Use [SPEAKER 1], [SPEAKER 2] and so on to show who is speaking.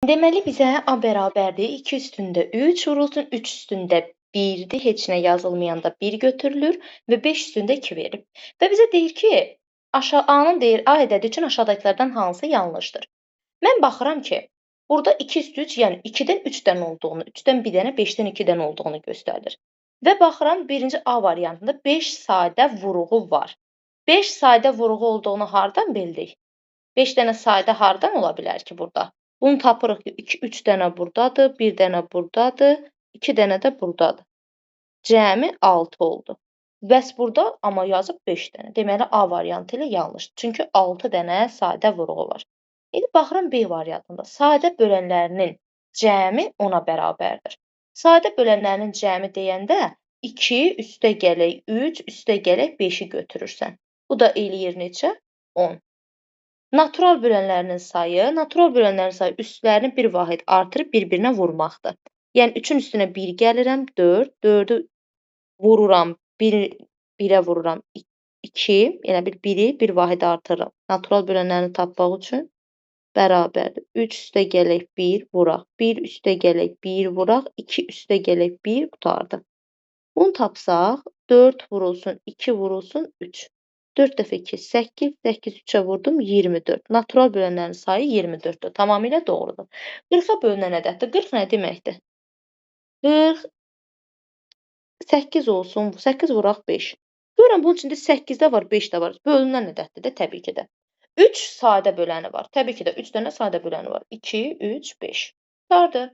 [SPEAKER 1] Deməli bizə A bərabərdir 2 üstündə 3 vurulsun 3 üstündə 1-dir, heç nə yazılmayanda 1 götürülür və 5 üstündə 2 verib. Və bizə deyir ki, A-nın deyir A ədədi üçün aşağıdakılardan hansı yanlışdır? Mən baxıram ki, burada 2 üstü 3, yəni 2-dən 3 dənə olduğunu, 3-dən 1 dənə, 5-dən 2 dənə olduğunu göstərir. Və baxıram birinci A variantında 5 sadə vuruğu var. 5 sadə vuruğu olduğunu hardan bildik? 5 dənə sadə hardan ola bilər ki burada? Bunu tapırıq ki, 3 dənə burdadır, 1 dənə burdadır, 2 dənə də burdadır. Cəmi 6 oldu. Bəs burada amma yazıb 5 dənə. Deməli A variantı ilə yanlışdır. Çünki 6 dənə sadə vuruğu var. İndi baxıram B variantında. Sadə bölənlərinin cəmi 10-a bərabərdir. Sadə bölənlərinin cəmi deyəndə 2 üstə gələk 3 üstə gələk 5-i götürürsən. Bu da eləyir neçə? 10. Natural bölənlərinin sayı üstlərini bir vahid artırıb bir-birinə vurmaqdır. Yəni 3-ün üstünə 1 gəlirəm, 4, 4-ü vururam, 1-ə vururam 2, yəni 1-i bir vahid artırıram. Natural bölənlərini tapmaq üçün bərabərdir. 3 üstə gələk 1 vuraq, 1 üstə gələk 1 vuraq, 2 üstə gələk 1 qutardı. Bunu tapsaq 4 vurulsun 2 vurulsun 3. 4 dəfə 2 8, 8 3-ə vurdum 24. Natural bölənlərin sayı 24-dür. Tamamilə doğrudur. 40-a bölünən ədəddir. 40 nə deməkdir? 40 8 olsun, 8 vuraq 5. Görürəm bunun içində 8 də var, 5 də var. Bölünən ədəddir də təbii ki də. 3 sadə böləni var. Təbii ki də 3 dənə sadə böləni var. 2, 3, 5. Qurtardı.